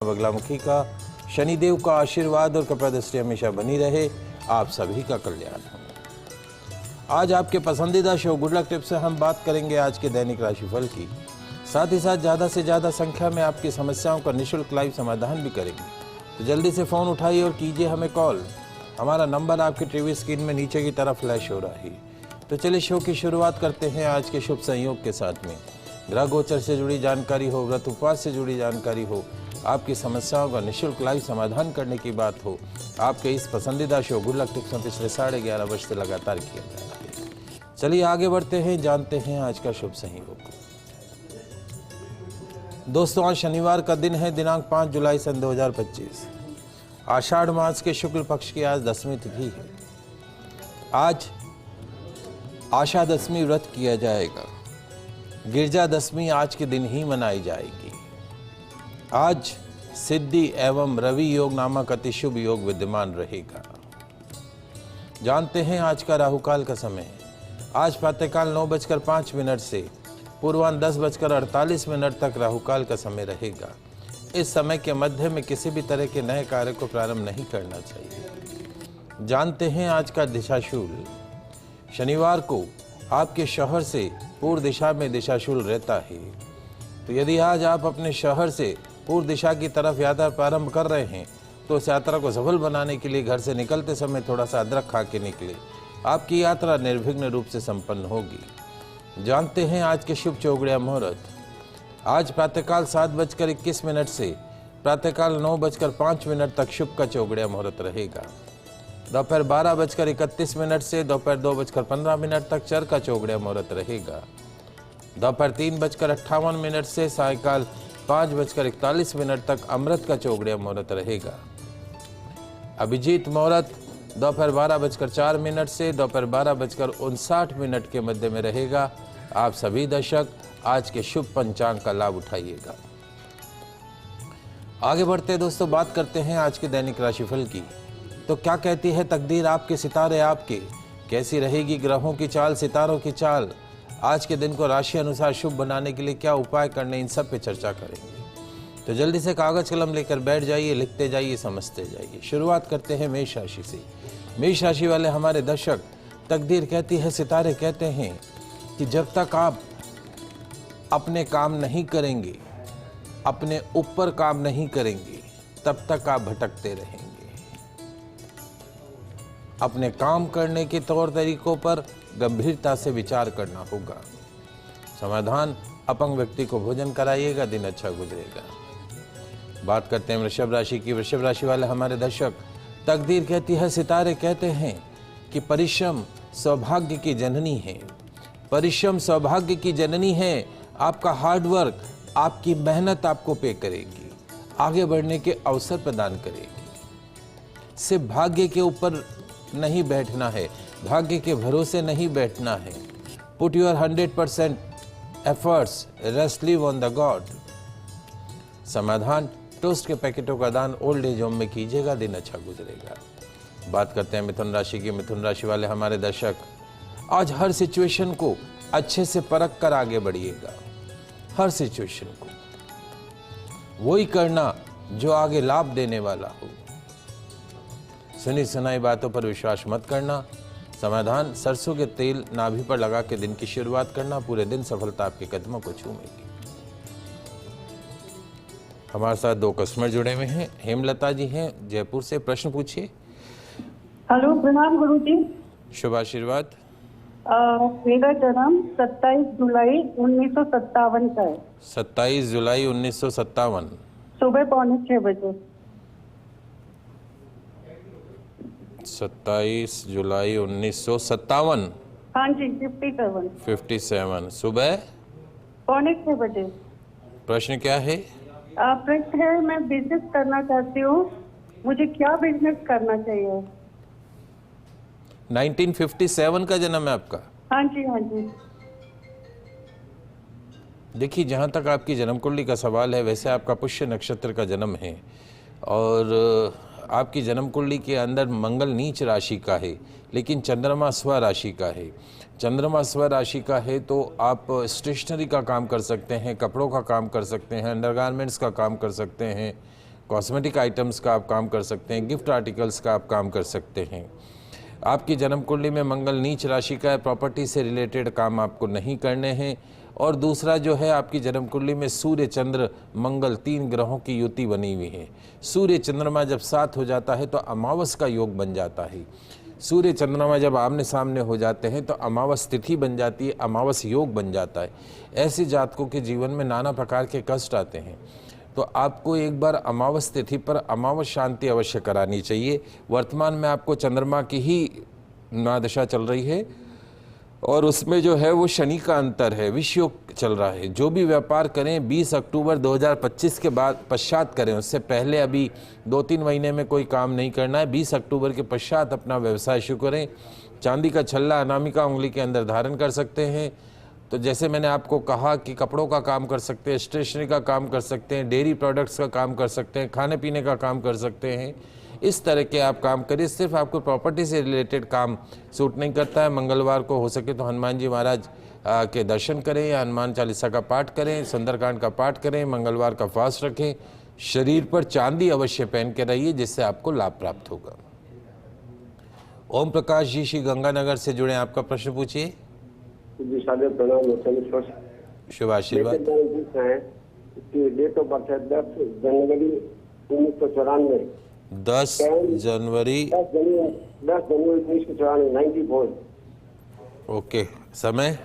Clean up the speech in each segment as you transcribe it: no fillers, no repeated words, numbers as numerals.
बगलामुखी का शनिदेव का आशीर्वाद और कृपा दृष्टि हमेशा बनी रहे, आप सभी का कल्याण हो। आज आपके पसंदीदा शो गुड लक टिप्स से हम बात करेंगे आज के दैनिक राशिफल की। साथ ही साथ ज़्यादा से ज़्यादा संख्या में आपकी समस्याओं का निःशुल्क लाइव समाधान भी करेंगे, तो जल्दी से फ़ोन उठाइए और कीजिए हमें कॉल। हमारा नंबर आपकी टीवी स्क्रीन में नीचे की तरफ फ्लैश हो रहा है। तो चलिए शो की शुरुआत करते हैं आज के शुभ संयोग के साथ में। ग्रह गोचर से जुड़ी जानकारी हो, व्रत उपवास से जुड़ी जानकारी हो, आपकी समस्याओं का निःशुल्क लाइव समाधान करने की बात हो, आपके इस पसंदीदा शो गुड लक टिप्स में पिछले 11.5 वर्ष से लगातार किया जा रहा है। चलिए आगे बढ़ते हैं, जानते हैं आज का शुभ संयोग। दोस्तों, आज शनिवार का दिन है, दिनांक 5 जुलाई सन 2025। आषाढ़ मास के शुक्ल पक्ष की आज 10वीं तिथि है। आज आशा दशमी व्रत किया जाएगा। गिरजा दशमी आज के दिन ही मनाई जाएगी। आज सिद्धि एवं रवि योग नामक अति शुभ योग विद्यमान रहेगा। जानते हैं आज का राहुकाल का समय। आज प्रातःकाल 9:05 से पूर्वाह्न 10:48 तक राहुकाल का समय रहेगा। इस समय के मध्य में किसी भी तरह के नए कार्य को प्रारंभ नहीं करना चाहिए। जानते हैं आज का दिशाशूल। शनिवार को आपके शहर से पूर्व दिशा में दिशाशूल रहता है, तो यदि आज आप अपने शहर से पूर्व दिशा की तरफ यात्रा प्रारंभ कर रहे हैं तो उस यात्रा को सफल बनाने के लिए घर से निकलते समय थोड़ा सा अदरक खा के निकले। आपकी यात्रा निर्विघ्न रूप से संपन्न होगी। जानते हैं आज के शुभ चौगड़िया मुहूर्त। आज प्रातःकाल 7:21 से प्रातःकाल 9:05 तक शुभ का चौगड़िया मुहूर्त रहेगा। दोपहर 12:31 से दोपहर 2:15 तक चर का चौगड़िया मुहूर्त रहेगा। दोपहर 3:58 से सायकाल 5:41 तक अमृत का चौगड़िया मुहूर्त रहेगा। अभिजीत मुहूर्त दोपहर 12:04 से दोपहर 12:59 के मध्य में रहेगा। आप सभी दर्शक आज के शुभ पंचांग का लाभ उठाइएगा। आगे बढ़ते दोस्तों, बात करते हैं आज के दैनिक राशिफल की। तो क्या कहती है तकदीर, आपके सितारे आपके, कैसी रहेगी ग्रहों की चाल, सितारों की चाल, आज के दिन को राशि अनुसार शुभ बनाने के लिए क्या उपाय करने, इन सब पे चर्चा करेंगे। तो जल्दी से कागज कलम लेकर बैठ जाइए, लिखते जाइए, समझते जाइए। शुरुआत करते हैं मेष राशि से। मेष राशि वाले हमारे दर्शक, तकदीर कहती है, सितारे कहते हैं कि जब तक आप अपने काम नहीं करेंगे, अपने ऊपर काम नहीं करेंगे, तब तक आप भटकते रहेंगे। अपने काम करने के तौर तरीकों पर गंभीरता से विचार करना होगा। समाधान, अपंग व्यक्ति को भोजन कराइएगा, दिन अच्छा गुजरेगा। बात करते हैं वृषभ राशि की। वृषभ राशि वाले हमारे दर्शक, तकदीर कहती है, सितारे कहते हैं कि परिश्रम सौभाग्य की जननी है। परिश्रम सौभाग्य की जननी है। आपका हार्डवर्क, आपकी मेहनत आपको पे करेगी, आगे बढ़ने के अवसर प्रदान करेगी। सिर्फ भाग्य के ऊपर नहीं बैठना है, भाग्य के भरोसे नहीं बैठना है। Put your 100% efforts, rest live on the God. समाधान, टोस्ट के पैकेटों का दान ओल्ड एज होम में कीजिएगा, दिन अच्छा गुजरेगा। बात करते हैं मिथुन राशि की। मिथुन राशि वाले हमारे दर्शक, आज हर सिचुएशन को अच्छे से परख कर आगे बढ़िएगा। हर सिचुएशन को वही करना जो आगे लाभ देने वाला हो। सुनी सुनाई बातों पर विश्वास मत करना। समाधान, सरसों के तेल नाभि पर लगा के दिन की शुरुआत करना, पूरे दिन सफलता आपके कदमों को छूमेगी। हमारे साथ 2 कस्टमर जुड़े हुए हैं। हेमलता जी हैं जयपुर से, प्रश्न पूछिए। हेलो, प्रणाम गुरु जी। शुभ आशीर्वाद। मेरा जन्म 27 जुलाई 1957 का है। 27 जुलाई 1957, सुबह 5:45 बजे। 27 जुलाई 1957। हाँ जी, 57 सुबह 5:45 बजे। प्रश्न क्या है? प्रश्न है, मैं बिजनेस करना चाहती हूँ, मुझे क्या बिजनेस करना चाहिए? 1957 का जन्म है आपका? हाँ जी, हाँ जी। देखिए, जहाँ तक आपकी जन्म कुंडली का सवाल है, वैसे आपका पुष्य नक्षत्र का जन्म है और आपकी जन्म कुंडली के अंदर मंगल नीच राशि का है, लेकिन चंद्रमा स्व राशि का है। चंद्रमा स्व राशि का है तो आप स्टेशनरी का काम कर सकते हैं, कपड़ों का काम कर सकते हैं, अंडरगारमेंट्स का काम कर सकते हैं, कॉस्मेटिक आइटम्स का आप काम कर सकते हैं, गिफ्ट आर्टिकल्स का आप काम कर सकते हैं। आपकी जन्म कुंडली में मंगल नीच राशि का है, प्रॉपर्टी से रिलेटेड काम आपको नहीं करने हैं। और दूसरा जो है, आपकी जन्म कुंडली में सूर्य चंद्र मंगल 3 ग्रहों की युति बनी हुई है। सूर्य चंद्रमा जब साथ हो जाता है तो अमावस का योग बन जाता है। सूर्य चंद्रमा जब आमने सामने हो जाते हैं तो अमावस तिथि बन जाती है, अमावस योग बन जाता है। ऐसे जातकों के जीवन में नाना प्रकार के कष्ट आते हैं। तो आपको एक बार अमावस तिथि पर अमावस शांति अवश्य करानी चाहिए। वर्तमान में आपको चंद्रमा की ही महादशा चल रही है और उसमें जो है वो शनि का अंतर है, विष योग चल रहा है। जो भी व्यापार करें 20 अक्टूबर 2025 के बाद पश्चात करें, उससे पहले अभी 2-3 महीने में कोई काम नहीं करना है। 20 अक्टूबर के पश्चात अपना व्यवसाय शुरू करें। चांदी का छल्ला अनामिका उंगली के अंदर धारण कर सकते हैं। तो जैसे मैंने आपको कहा कि कपड़ों का काम कर सकते हैं, स्टेशनरी का काम कर सकते हैं, डेयरी प्रोडक्ट्स का काम कर सकते हैं, खाने पीने का काम कर सकते हैं। इस तरह के आप काम करिए। सिर्फ आपको प्रॉपर्टी से रिलेटेड काम सूट नहीं करता है। मंगलवार को हो सके तो हनुमान जी महाराज के दर्शन करें या हनुमान चालीसा का पाठ करें, सुंदरकांड का पाठ करें, मंगलवार का फास्ट रखें। शरीर पर चांदी अवश्य पहन के रहिए, जिससे आपको लाभ प्राप्त होगा। ओम प्रकाश जी श्री गंगानगर से जुड़े, आपका प्रश्न पूछिए। शुभ आशीर्वाद। डेट ऑफ बर्थ है 10 जनवरी 1994। 10 जनवरी 1994, 94। ओके। समय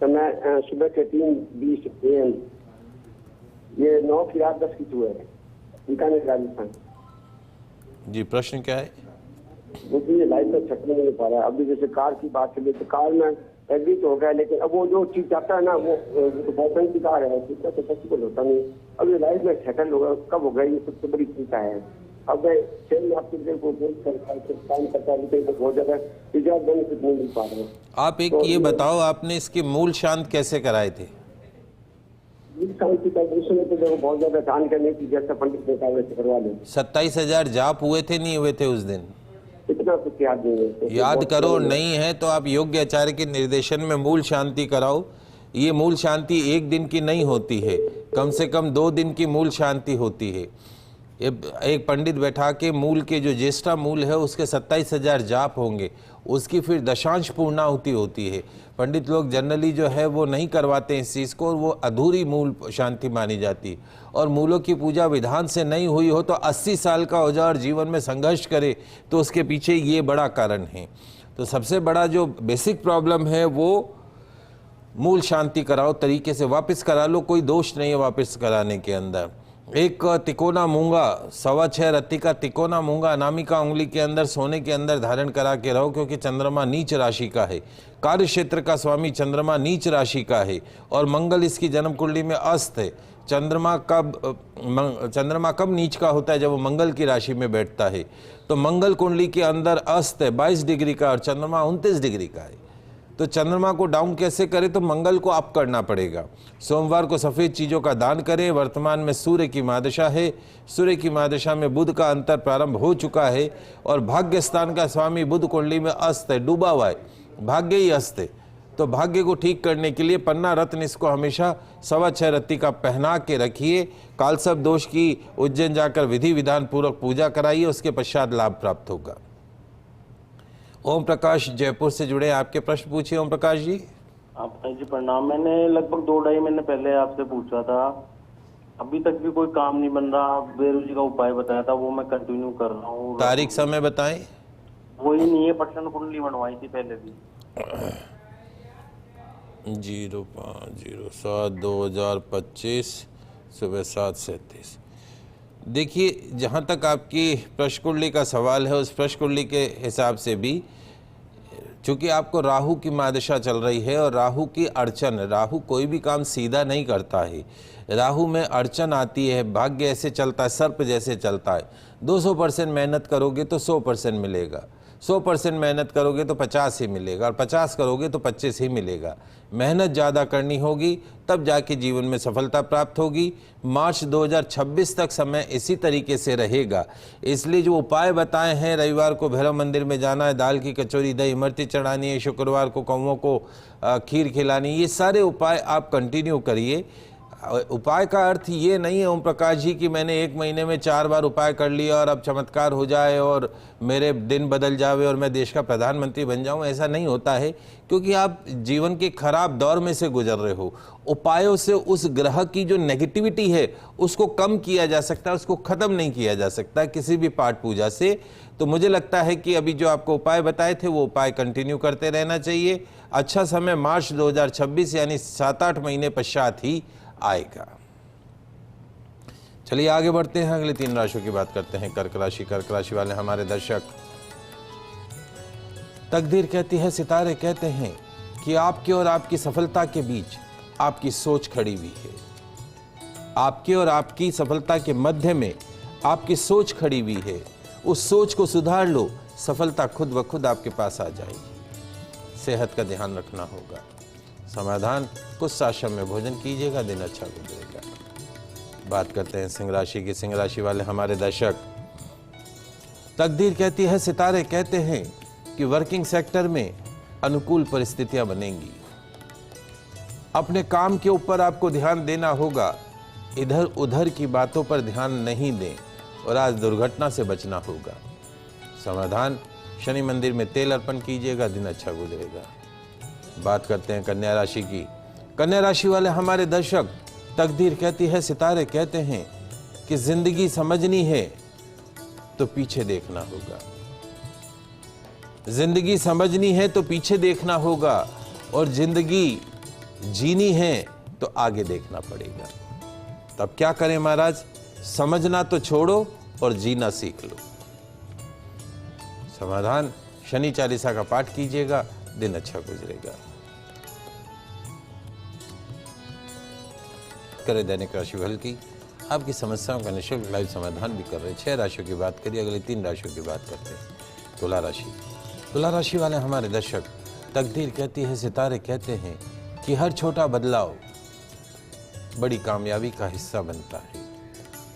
सुबह के 3:20 AM। ये 9 की रात 10 की सुबह है, बीकानेर राजस्थान। जी, प्रश्न क्या है? मुझे लाइफ में छट नहीं मिल पा रहा है। अभी जैसे कार की बात चली तो कार में एग्री तो हो गया, लेकिन अब वो जो चीज चाहता है ना, वो बॉयफ्रेंड की कार है, उसका तो पॉसिबल होता नहीं। अभी लाइफ में सेटल होगा कब होगा, ये सबसे बड़ी चिंता है। अब मैं सेल आपके काम करता है, लेकिन बहुत ज्यादा रिजल्ट बेनिफिट नहीं मिल पा रहा है। आप एक ये बताओ, आपने इसके मूल शांत कैसे कराए थे? शांति का दूसरे में तो देखो बहुत ज्यादा ध्यान करने की, जैसा पंडित ने कहा वैसे करवा लें। 27,000 जाप हुए थे, नहीं हुए थे उस दिन? इतना कुछ याद नहीं है। तो याद करो, नहीं है तो आप योग्य आचार्य के निर्देशन में मूल शांति कराओ। ये मूल शांति एक दिन की नहीं होती है, कम से कम 2 दिन की मूल शांति होती है। एक पंडित बैठा के मूल के जो ज्येष्ठा मूल है उसके 27,000 जाप होंगे, उसकी फिर दशांश पूर्णाहुति होती है। पंडित लोग जनरली जो है वो नहीं करवाते इस चीज़ को, और वो अधूरी मूल शांति मानी जाती। और मूलों की पूजा विधान से नहीं हुई हो तो 80 साल का हो जाए और जीवन में संघर्ष करे तो उसके पीछे ये बड़ा कारण है। तो सबसे बड़ा जो बेसिक प्रॉब्लम है वो मूल शांति कराओ, तरीके से वापस करा लो, कोई दोष नहीं है वापस कराने के अंदर। एक तिकोना मूंगा, 6.25 रत्ती का तिकोना मूंगा अनामिका उंगली के अंदर सोने के अंदर धारण करा के रहो, क्योंकि चंद्रमा नीच राशि का है। कार्य क्षेत्र का स्वामी चंद्रमा नीच राशि का है और मंगल इसकी जन्म कुंडली में अस्त है। चंद्रमा कब नीच का होता है? जब वो मंगल की राशि में बैठता है। तो मंगल कुंडली के अंदर अस्त है 22 डिग्री का और चंद्रमा 29 डिग्री का है। तो चंद्रमा को डाउन कैसे करें? तो मंगल को अप करना पड़ेगा। सोमवार को सफ़ेद चीज़ों का दान करें। वर्तमान में सूर्य की महादशा है, सूर्य की महादशा में बुध का अंतर प्रारंभ हो चुका है और भाग्य स्थान का स्वामी बुध कुंडली में अस्त है, डूबा हुआ है, भाग्य ही अस्त है। तो भाग्य को ठीक करने के लिए पन्ना रत्न इसको हमेशा 6.25 रत्ती का पहना के रखिए। कालसर्प दोष की उज्जैन जाकर विधि विधान पूर्वक पूजा कराइए, उसके पश्चात लाभ प्राप्त होगा। ओम प्रकाश जयपुर से जुड़े, आपके प्रश्न पूछिए। ओम प्रकाश जी। आपका जी प्रणाम। मैंने लगभग 2-2.5 महीने पहले आपसे पूछा था, अभी तक भी कोई काम नहीं बन रहा। बेरोजी का उपाय बताया था, वो मैं कंटिन्यू कर रहा हूँ। तारीख समय बताएं। वही नहीं है, प्रश्न कुंडली बनवाई थी पहले भी। 05/07/2025 सुबह 7:37। देखिए, जहाँ तक आपकी प्रश्न कुंडली का सवाल है, उस प्रश्न कुंडली के हिसाब से भी चूँकि आपको राहु की महादशा चल रही है और राहु की अड़चन, राहु कोई भी काम सीधा नहीं करता है, राहु में अड़चन आती है। भाग्य ऐसे चलता है, सर्प जैसे चलता है। 200% मेहनत करोगे तो 100% मिलेगा, 100% मेहनत करोगे तो 50 ही मिलेगा और 50 करोगे तो 25 ही मिलेगा। मेहनत ज़्यादा करनी होगी तब जाके जीवन में सफलता प्राप्त होगी। मार्च 2026 तक समय इसी तरीके से रहेगा। इसलिए जो उपाय बताए हैं, रविवार को भैरव मंदिर में जाना है, दाल की कचौरी दही इमरती चढ़ानी है, शुक्रवार को कौवों को खीर खिलानी, ये सारे उपाय आप कंटिन्यू करिए। उपाय का अर्थ ये नहीं है ओम प्रकाश जी कि मैंने 1 महीने में 4 बार उपाय कर लिया और अब चमत्कार हो जाए और मेरे दिन बदल जावे और मैं देश का प्रधानमंत्री बन जाऊं। ऐसा नहीं होता है, क्योंकि आप जीवन के खराब दौर में से गुजर रहे हो। उपायों से उस ग्रह की जो नेगेटिविटी है उसको कम किया जा सकता है, उसको ख़त्म नहीं किया जा सकता किसी भी पाठ पूजा से। तो मुझे लगता है कि अभी जो आपको उपाय बताए थे वो उपाय कंटिन्यू करते रहना चाहिए। अच्छा समय मार्च 2026 यानी 7-8 महीने पश्चात ही आएगा। चलिए आगे बढ़ते हैं, अगले 3 राशियों की बात करते हैं। कर्क राशि। कर्क राशि वाले हमारे दर्शक, तकदीर कहती है, सितारे कहते हैं कि आपकी और आपकी सफलता के बीच आपकी सोच खड़ी हुई है। आपके और आपकी सफलता के मध्य में आपकी सोच खड़ी हुई है। उस सोच को सुधार लो, सफलता खुद ब खुद आपके पास आ जाएगी। सेहत का ध्यान रखना होगा। समाधान, कुछ साशम में भोजन कीजिएगा, दिन अच्छा गुजरेगा। बात करते हैं सिंह राशि की। सिंह राशि वाले हमारे दर्शक, तकदीर कहती है, सितारे कहते हैं कि वर्किंग सेक्टर में अनुकूल परिस्थितियां बनेंगी। अपने काम के ऊपर आपको ध्यान देना होगा, इधर उधर की बातों पर ध्यान नहीं दें और आज दुर्घटना से बचना होगा। समाधान, शनि मंदिर में तेल अर्पण कीजिएगा, दिन अच्छा गुजरेगा। बात करते हैं कन्या राशि की। कन्या राशि वाले हमारे दर्शक, तकदीर कहती है, सितारे कहते हैं कि जिंदगी समझनी है तो पीछे देखना होगा। जिंदगी समझनी है तो पीछे देखना होगा और जिंदगी जीनी है तो आगे देखना पड़ेगा। तब क्या करें महाराज? समझना तो छोड़ो और जीना सीख लो। समाधान, शनि चालीसा का पाठ कीजिएगा, दिन अच्छा गुजरेगा। करें दैनिक राशिफल की। आपकी समस्याओं का निःशुल्क लाइव समाधान भी कर रहे हैं। 6 राशियों की बात करिए, अगली 3 राशियों की बात करते हैं। तुला राशि। तुला राशि वाले हमारे दर्शक, तकदीर कहती है, सितारे कहते हैं कि हर छोटा बदलाव बड़ी कामयाबी का हिस्सा बनता है।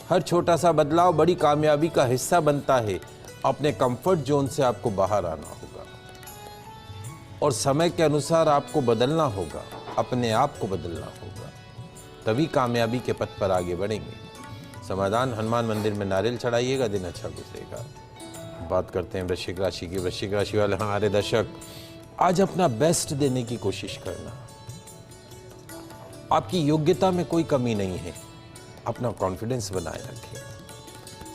हर छोटा सा बदलाव बड़ी कामयाबी का हिस्सा बनता है। अपने कंफर्ट जोन से आपको बाहर आना होगा और समय के अनुसार आपको बदलना होगा, अपने आप को बदलना होगा, तभी कामयाबी के पथ पर आगे बढ़ेंगे। समाधान, हनुमान मंदिर में नारियल चढ़ाइएगा, दिन अच्छा गुजरेगा। बात करते हैं वृश्चिक राशि की। वृश्चिक राशि वाले हमारे दर्शक, आज अपना बेस्ट देने की कोशिश करना। आपकी योग्यता में कोई कमी नहीं है, अपना कॉन्फिडेंस बनाए रखें।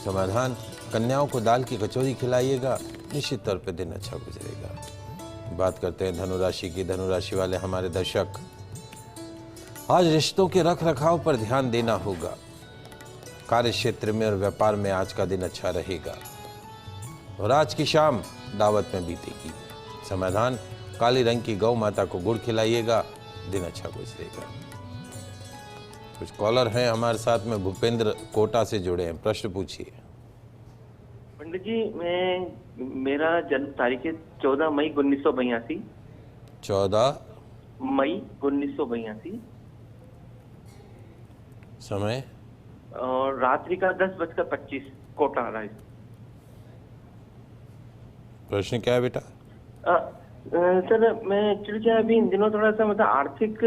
समाधान, कन्याओं को दाल की कचौरी खिलाइएगा, निश्चित तौर पे दिन अच्छा गुजरेगा। बात करते हैं धनु राशि की। धनु राशि वाले हमारे दर्शक, आज रिश्तों के रख रखाव पर ध्यान देना होगा। कार्य क्षेत्र में और व्यापार में आज का दिन अच्छा रहेगा और आज की शाम दावत में बीतेगी। समाधान, काली रंग की गौ माता को गुड़ खिलाइएगा, दिन अच्छा गुजरेगा। कुछ कॉलर हैं हमारे साथ में। भूपेंद्र कोटा से जुड़े हैं, प्रश्न पूछिए। पंडित जी, मेरा जन्म तारीख है 14 मई 1982। 14 मई 1982। समय और रात्रि का 10:25 कोटा राइट। प्रश्न क्या है बेटा? सर, मैं एक्चुअली क्या अभी इन दिनों थोड़ा सा मतलब आर्थिक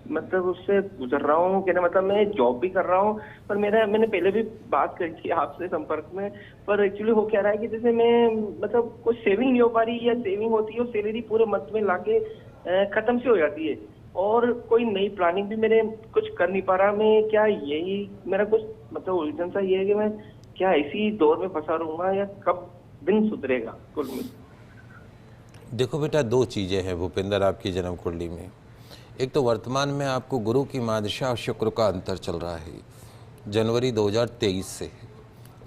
मतलब उससे गुजर रहा हूँ कि ना, मतलब मैं जॉब भी कर रहा हूँ पर मैंने पहले भी बात करी थी आपसे संपर्क में, पर एक्चुअली हो क्या रहा है कि जैसे मैं मतलब कोई सेविंग नहीं हो पा रही, या सेविंग होती है सैलरी पूरे मंथ में लाके खत्म से हो जाती है और कोई नई प्लानिंग भी मेरे कुछ कर नहीं पा रहा। मैं क्या यही मेरा कुछ मतलब उलझन सा ये है कि मैं क्या इसी दौर में फंसा रहूंगा या कब दिन सुधरेगा कुल में? देखो बेटा, 2 चीज़ें हैं भूपेंद्र आपकी जन्म कुंडली में। एक तो वर्तमान में आपको गुरु की महादशा और शुक्र का अंतर चल रहा है, जनवरी 2023 से,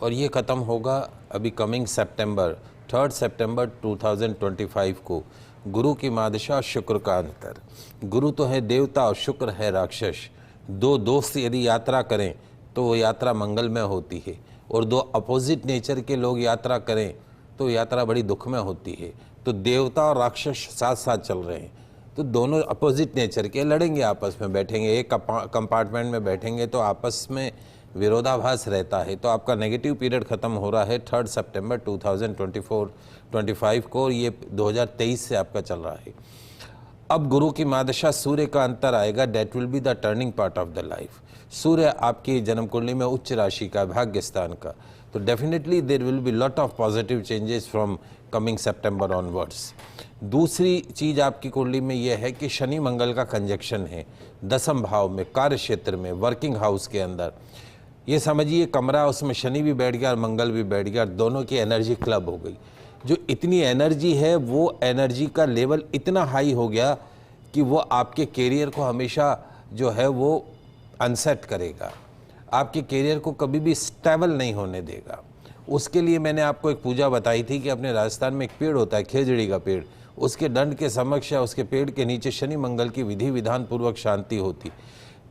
और ये ख़त्म होगा अभी कमिंग सितंबर 3 सितंबर 2025 को। गुरु की महादशा और शुक्र का अंतर। गुरु तो है देवता और शुक्र है राक्षस। 2 दोस्त यदि यात्रा करें तो वो यात्रा मंगलमय होती है, और 2 अपोजिट नेचर के लोग यात्रा करें तो यात्रा बड़ी दुखमय होती है। तो देवता और राक्षस साथ साथ चल रहे हैं, तो दोनों अपोजिट नेचर के लड़ेंगे, आपस में बैठेंगे, एक कंपार्टमेंट में बैठेंगे तो आपस में विरोधाभास रहता है। तो आपका नेगेटिव पीरियड ख़त्म हो रहा है 3 सितंबर 2024-25 को, और ये 2023 से आपका चल रहा है। अब गुरु की महादशा सूर्य का अंतर आएगा, that will be the turning part of the life. सूर्य आपकी जन्म कुंडली में उच्च राशि का, भाग्य स्थान का, तो definitely there will be lot of positive changes from coming September onwards. दूसरी चीज आपकी कुंडली में यह है कि शनि मंगल का कंजक्शन है दसम भाव में, कार्य क्षेत्र में, वर्किंग हाउस के अंदर। ये समझिए कमरा, उसमें शनि भी बैठ गया और मंगल भी बैठ गया, दोनों की एनर्जी क्लब हो गई। जो इतनी एनर्जी है वो एनर्जी का लेवल इतना हाई हो गया कि वो आपके कैरियर को हमेशा जो है वो अनसेट करेगा, आपके कैरियर को कभी भी स्टेबल नहीं होने देगा। उसके लिए मैंने आपको एक पूजा बताई थी कि अपने राजस्थान में एक पेड़ होता है, खेजड़ी का पेड़, उसके दंड के समक्ष या उसके पेड़ के नीचे शनि मंगल की विधि विधान पूर्वक शांति होती,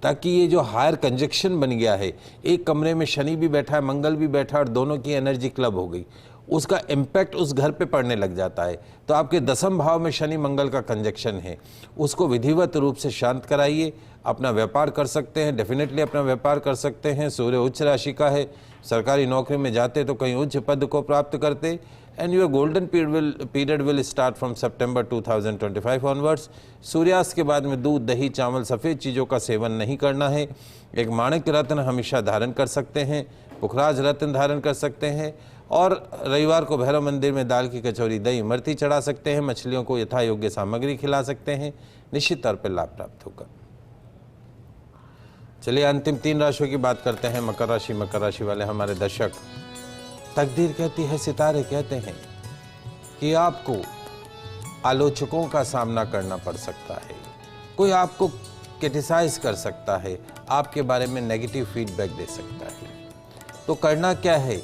ताकि ये जो हायर कंजक्शन बन गया है, एक कमरे में शनि भी बैठा है, मंगल भी बैठा है और दोनों की एनर्जी क्लब हो गई, उसका इम्पैक्ट उस घर पे पड़ने लग जाता है। तो आपके दसम भाव में शनि मंगल का कंजक्शन है, उसको विधिवत रूप से शांत कराइए। अपना व्यापार कर सकते हैं, डेफिनेटली अपना व्यापार कर सकते हैं। सूर्य उच्च राशि का है, सरकारी नौकरी में जाते तो कहीं उच्च पद को प्राप्त करते। And your golden period will start from September 2025 onwards. सूर्यास्त के बाद में दूध, दही, चावल, सफ़ेद चीज़ों का सेवन नहीं करना है। एक माणिक रत्न हमेशा धारण कर सकते हैं, पुखराज रत्न धारण कर सकते हैं, और रविवार को भैरव मंदिर में दाल की कचौरी, दही, इमरती चढ़ा सकते हैं। मछलियों को यथा योग्य सामग्री खिला सकते हैं, निश्चित तौर पर लाभ प्राप्त होगा। चलिए अंतिम 3 राशियों की बात करते हैं। मकर राशि, मकर राशि वाले हमारे दर्शक, तकदीर कहती है, सितारे कहते हैं कि आपको आलोचकों का सामना करना पड़ सकता है, कोई आपको क्रिटिसाइज कर सकता है, आपके बारे में नेगेटिव फीडबैक दे सकता है। तो करना क्या है,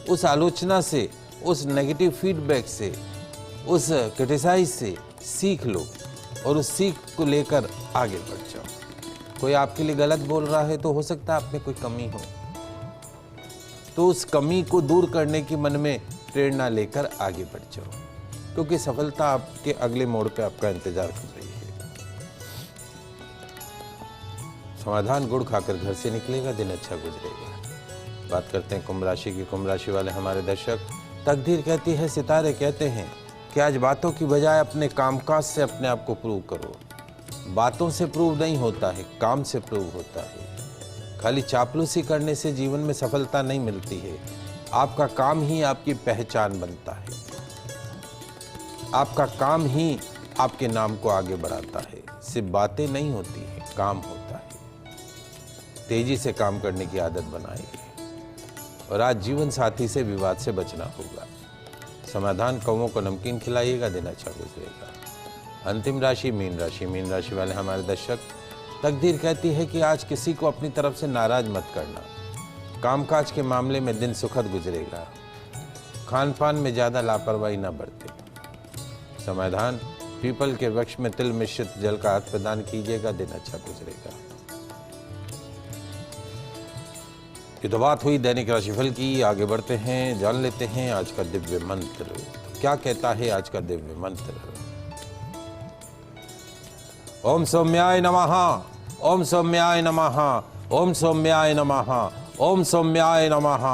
उस आलोचना से, उस नेगेटिव फीडबैक से, उस क्रिटिसाइज से सीख लो और उस सीख को लेकर आगे बढ़ जाओ। कोई आपके लिए गलत बोल रहा है तो हो सकता है आप में कोई कमी हो, तो उस कमी को दूर करने की मन में प्रेरणा लेकर आगे बढ़ जाओ, क्योंकि सफलता आपके अगले मोड़ पे आपका इंतजार कर रही है। समाधान गुड़ खाकर घर से निकलेगा, दिन अच्छा गुजरेगा। बात करते हैं कुंभ राशि की। कुंभ राशि वाले हमारे दर्शक, तकदीर कहती है, सितारे कहते हैं कि आज बातों की बजाय अपने कामकाज से अपने आप को प्रूव करो। बातों से प्रूव नहीं होता है, काम से प्रूव होता है। खाली चापलूसी करने से जीवन में सफलता नहीं मिलती है, आपका काम ही आपकी पहचान बनता है, आपका काम ही आपके नाम को आगे बढ़ाता है। सिर्फ बातें नहीं होती है, काम होता है। तेजी से काम करने की आदत बनाइए और आज जीवन साथी से विवाद से बचना होगा। समाधान, कौवों को नमकीन खिलाइएगा, दिन अच्छा गुजरेगा। अंतिम राशि मीन राशि। मीन राशि वाले हमारे दर्शक, तकदीर कहती है कि आज किसी को अपनी तरफ से नाराज मत करना। कामकाज के मामले में दिन सुखद गुजरेगा। खान पान में ज़्यादा लापरवाही न बरते। समाधान, पीपल के वृक्ष में तिल मिश्रित जल का हाथ प्रदान कीजिएगा, दिन अच्छा गुजरेगा। ये तो बात हुई दैनिक राशिफल की। आगे बढ़ते हैं, जान लेते हैं आज का दिव्य मंत्र। तो क्या कहता है आज का दिव्य मंत्र? ओम सौम्याय नमः, ओम सौम्याय नमः, ओम सौम्याय नमः, ओम सौम्याय नमः,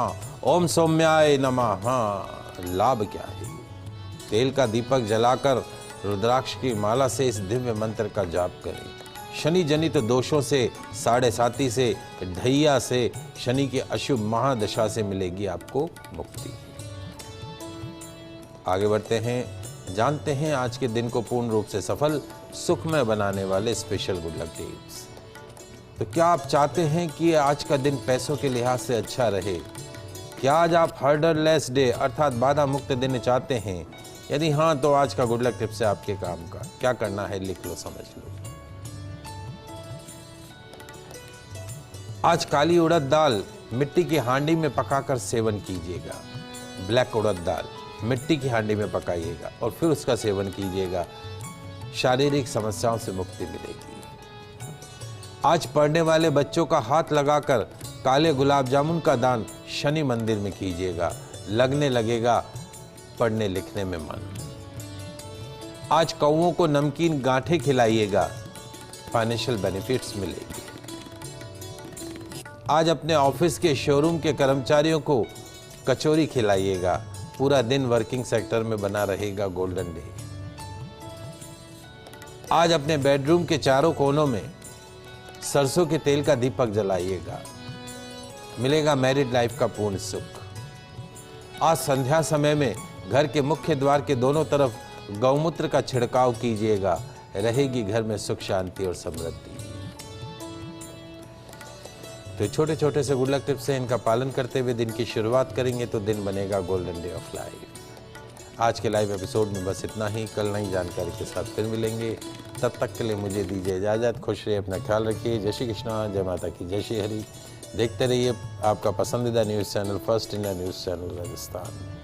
ओम सौम्याय नमः। लाभ क्या है? तेल का दीपक जलाकर रुद्राक्ष की माला से इस दिव्य मंत्र का जाप करें। शनि जनित दोषों से, साढ़े साती से, ढैया से, शनि की अशुभ महादशा से मिलेगी आपको मुक्ति। आगे बढ़ते हैं, जानते हैं आज के दिन को पूर्ण रूप से सफल, सुखमय बनाने वाले स्पेशल गुड लक टिप्स। तो क्या आप चाहते हैं कि आज का दिन पैसों के लिहाज से अच्छा रहे? क्या आज आप हर्डरलेस डे अर्थात बाधा मुक्त दिन चाहते हैं? यदि हाँ, तो आज का गुड लक टिप्स है आपके काम का। क्या करना है, लिख लो, समझ लो। आज काली उड़द दाल मिट्टी की हांडी में पकाकर सेवन कीजिएगा। ब्लैक उड़द दाल मिट्टी की हांडी में पकाइएगा और फिर उसका सेवन कीजिएगा। शारीरिक समस्याओं से मुक्ति मिलेगी। आज पढ़ने वाले बच्चों का हाथ लगाकर काले गुलाब जामुन का दान शनि मंदिर में कीजिएगा, लगने लगेगा पढ़ने लिखने में मन। आज कौवों को नमकीन गांठें खिलाइएगा, फाइनेंशियल बेनिफिट्स मिलेंगे। आज अपने ऑफिस के शोरूम के कर्मचारियों को कचौरी खिलाइएगा, पूरा दिन वर्किंग सेक्टर में बना रहेगा गोल्डन डे। आज अपने बेडरूम के चारों कोनों में सरसों के तेल का दीपक जलाइएगा, मिलेगा मैरिड लाइफ का पूर्ण सुख। आज संध्या समय में घर के मुख्य द्वार के दोनों तरफ गौमूत्र का छिड़काव कीजिएगा, रहेगी घर में सुख शांति और समृद्धि। तो छोटे छोटे से गुड लक टिप्स से इनका पालन करते हुए दिन की शुरुआत करेंगे तो दिन बनेगा गोल्डन डे ऑफ लाइफ। आज के लाइव एपिसोड में बस इतना ही। कल नई जानकारी के साथ फिर मिलेंगे, तब तक के लिए मुझे दीजिए इजाज़त। खुश रहिए, अपना ख्याल रखिए। जय श्री कृष्णा, जय माता की, जय श्री हरि। देखते रहिए आपका पसंदीदा news channel first India news channel Rajasthan.